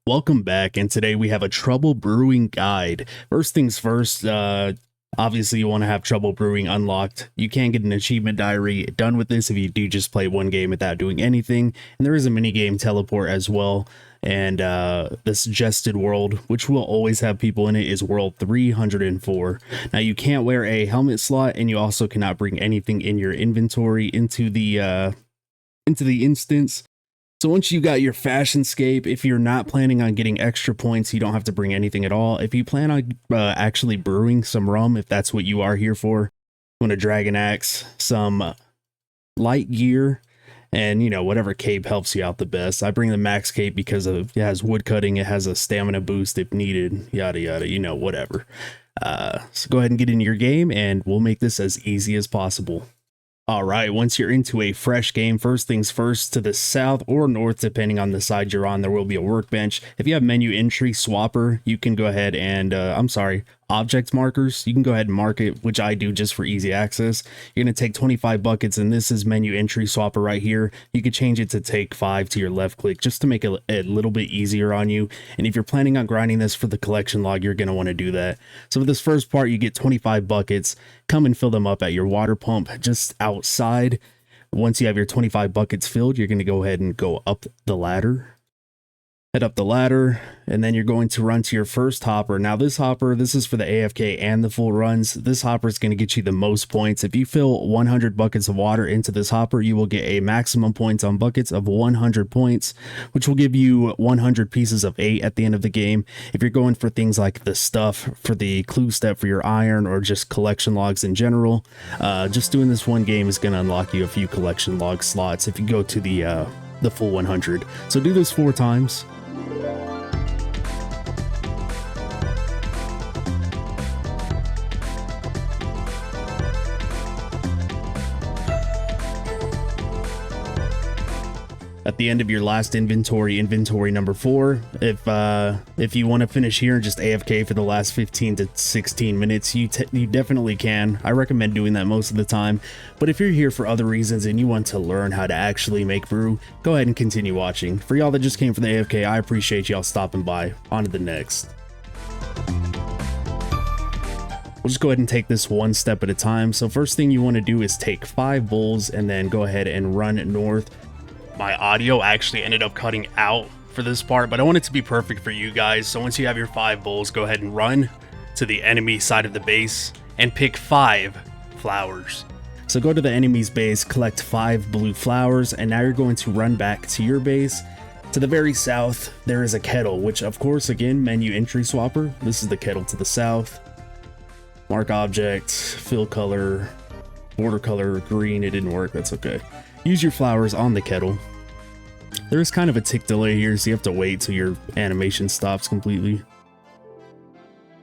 Welcome back, and today we have a trouble brewing guide. First things first, obviously you want to have trouble brewing unlocked. You can get an achievement diary done with this if you do just play one game without doing anything. And there is a mini game teleport as well. And the suggested world, which will always have people in it, is world 304. Now you can't wear a helmet slot, and you also cannot bring anything in your inventory into the instance. So once you got your fashionscape, if you're not planning on getting extra points, you don't have to bring anything at all. If you plan on actually brewing some rum, if that's what you are here for, you want a dragon axe, some light gear, and whatever cape helps you out the best. I bring the max cape because it has wood cutting, it has a stamina boost if needed, yada yada, whatever. So go ahead and get into your game, and we'll make this as easy as possible. All right, once you're into a fresh game, first things first, to the south or north, depending on the side you're on, there will be a workbench. If you have menu entry swapper, you can go ahead and, object markers. You can go ahead and mark it, which I do just for easy access. You're going to take 25 buckets, and this is menu entry swapper right here. You could change it to take 5 to your left click just to make it a little bit easier on you. And if you're planning on grinding this for the collection log, you're going to want to do that. So for this first part, you get 25 buckets. Come and fill them up at your water pump just outside. Once you have your 25 buckets filled, you're going to go ahead and go up the ladder. Head up the ladder, and then you're going to run to your first hopper. Now this hopper, this is for the AFK and the full runs. This hopper is going to get you the most points. If you fill 100 buckets of water into this hopper, you will get a maximum points on buckets of 100 points, which will give you 100 pieces of 8 at the end of the game. If you're going for things like the stuff for the clue step for your iron or just collection logs in general, just doing this one game is going to unlock you a few collection log slots if you go to the full 100. So do this 4 times. At the end of your last inventory number 4, if you want to finish here and just AFK for the last 15 to 16 minutes, you definitely can. I recommend doing that most of the time. But if you're here for other reasons and you want to learn how to actually make brew, go ahead and continue watching. For y'all that just came for the AFK, I appreciate y'all stopping by. On to the next. We'll just go ahead and take this one step at a time. So first thing you want to do is take 5 bowls and then go ahead and run north. My audio actually ended up cutting out for this part, but I want it to be perfect for you guys. So once you have your 5 bowls, go ahead and run to the enemy side of the base and pick 5 flowers. So go to the enemy's base, collect 5 blue flowers, and now you're going to run back to your base. To the very south, there is a kettle, which of course, again, menu entry swapper. This is the kettle to the south. Mark object, fill color, border color, green. It didn't work, that's okay. Use your flowers on the kettle. There is kind of a tick delay here, so you have to wait till your animation stops completely.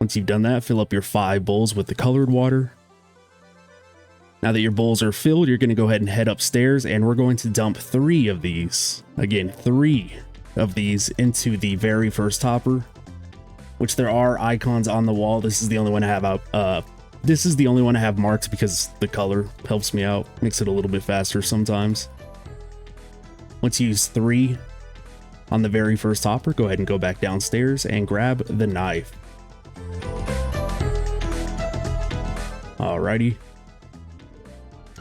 Once you've done that, fill up your 5 bowls with the colored water. Now that your bowls are filled, you're going to go ahead and head upstairs, and we're going to dump 3 of these. Again, 3 of these into the very first hopper, which there are icons on the wall. This is the only one I have out. This is the only one I have marked because the color helps me out, makes it a little bit faster sometimes. Once you use 3 on the very first hopper, go ahead and go back downstairs and grab the knife. Alrighty.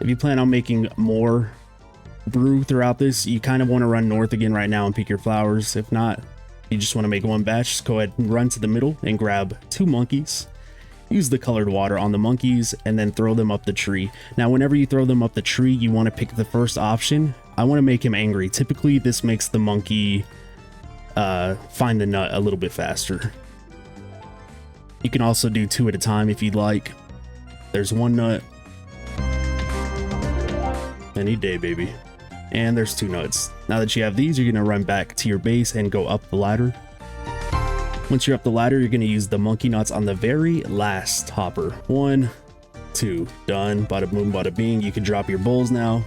If you plan on making more brew throughout this, you kind of want to run north again right now and pick your flowers. If not, you just want to make one batch, just go ahead and run to the middle and grab 2 monkeys. Use the colored water on the monkeys and then throw them up the tree. Now, whenever you throw them up the tree, you want to pick the first option. I want to make him angry. Typically, this makes the monkey find the nut a little bit faster. You can also do 2 at a time if you'd like. There's 1 nut. Any day, baby. And there's 2 nuts. Now that you have these, you're going to run back to your base and go up the ladder. Once you're up the ladder, you're going to use the monkey nuts on the very last hopper. 1, 2, done. Bada boom, bada bing. You can drop your bowls now.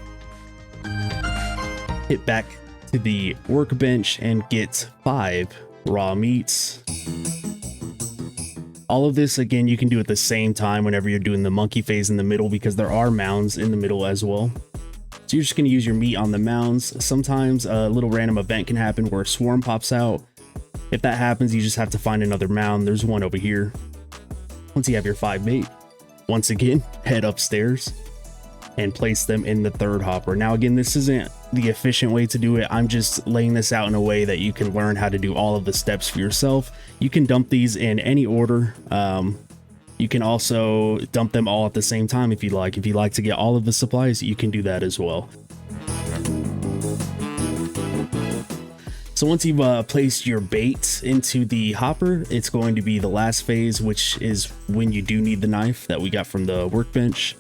Hit back to the workbench and get 5 raw meats. All of this, again, you can do at the same time whenever you're doing the monkey phase in the middle, because there are mounds in the middle as well. So you're just going to use your meat on the mounds. Sometimes a little random event can happen where a swarm pops out. If that happens, you just have to find another mound. There's one over here. Once you have your 5 bait, once again, head upstairs and place them in the third hopper. Now again, this isn't the efficient way to do it. I'm just laying this out in a way that you can learn how to do all of the steps for yourself. You can dump these in any order. You can also dump them all at the same time if you like. If you like to get all of the supplies, you can do that as well. So once you've placed your bait into the hopper, it's going to be the last phase, which is when you do need the knife that we got from the workbench.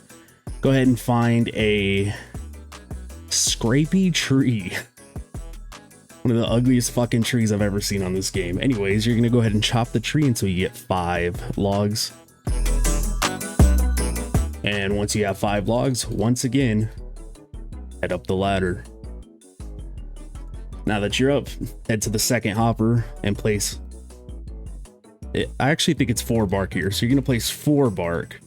Go ahead and find a scrapey tree. One of the ugliest fucking trees I've ever seen on this game. Anyways, you're gonna go ahead and chop the tree until you get 5 logs. And once you have 5 logs, once again, head up the ladder. Now that you're up, head to the second hopper and place it. I actually think it's 4 bark here, so you're gonna place 4 bark.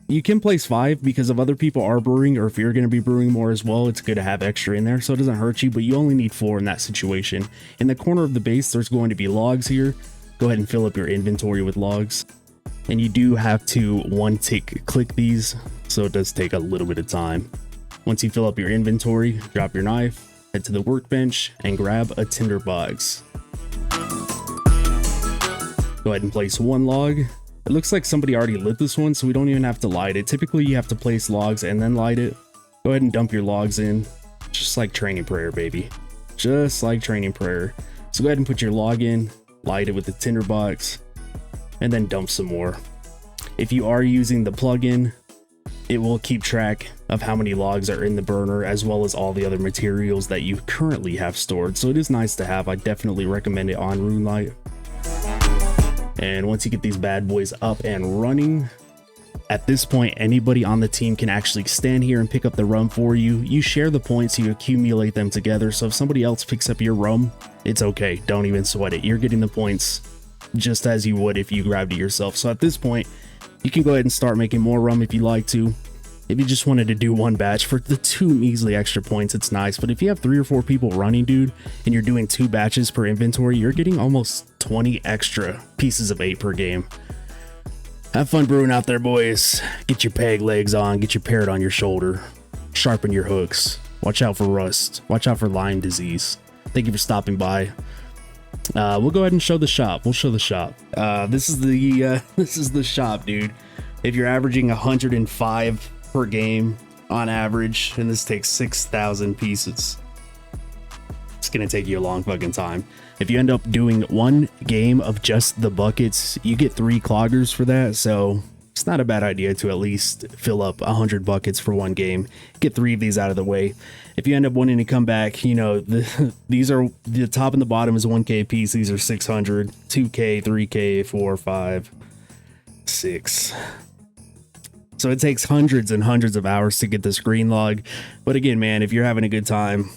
You can place 5 because if other people are brewing, or if you're going to be brewing more as well, it's good to have extra in there so it doesn't hurt you, but you only need 4 in that situation. In the corner of the base, there's going to be logs here. Go ahead and fill up your inventory with logs. And you do have to one-tick click these, so it does take a little bit of time. Once you fill up your inventory, drop your knife, head to the workbench, and grab a tinderbox. Go ahead and place 1 log. It looks like somebody already lit this one, so we don't even have to light it. Typically, you have to place logs and then light it. Go ahead and dump your logs in, just like training prayer, baby. Just like training prayer. So go ahead and put your log in, light it with the tinderbox, and then dump some more. If you are using the plugin, it will keep track of how many logs are in the burner, as well as all the other materials that you currently have stored. So it is nice to have. I definitely recommend it on RuneLite. And once you get these bad boys up and running, at this point, anybody on the team can actually stand here and pick up the rum for you. You share the points, you accumulate them together. So if somebody else picks up your rum, it's okay. Don't even sweat it. You're getting the points just as you would if you grabbed it yourself. So at this point, you can go ahead and start making more rum if you like to. If you just wanted to do 1 batch for the 2 measly extra points, it's nice. But if you have 3 or 4 people running, dude, and you're doing 2 batches per inventory, you're getting almost 20 extra pieces of bait per game. Have fun brewing out there, boys. Get your peg legs on, get your parrot on your shoulder, sharpen your hooks. Watch out for rust. Watch out for Lyme disease. Thank you for stopping by. We'll go ahead and show the shop. We'll show the shop. This is the shop, dude. If you're averaging 105 per game on average, and this takes 6,000 pieces, it's gonna take you a long fucking time. If you end up doing 1 game of just the buckets, you get 3 cloggers for that, so it's not a bad idea to at least fill up 100 buckets for 1 game. Get 3 of these out of the way. If you end up wanting to come back, you know, these are the top and the bottom is 1k piece. These are 600, 2k, 3k, 4, 5, 6. So it takes hundreds and hundreds of hours to get this green log. But again, man, if you're having a good time,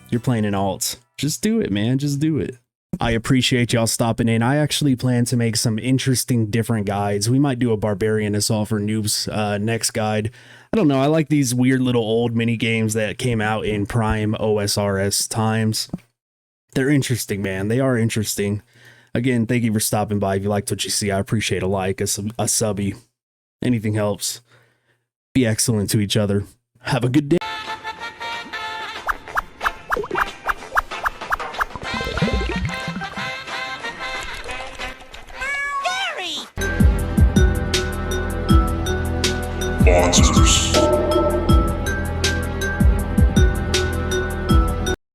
you're playing in alts, just do it, man. Just do it. I appreciate y'all stopping in. I actually plan to make some interesting different guides. We might do a barbarian assault for noobs next guide. I don't know. I like these weird little old mini games that came out in prime OSRS times. They're interesting, man. They are interesting. Again, thank you for stopping by. If you liked what you see, I appreciate a like, a subby. Anything helps. Be excellent to each other. Have a good day.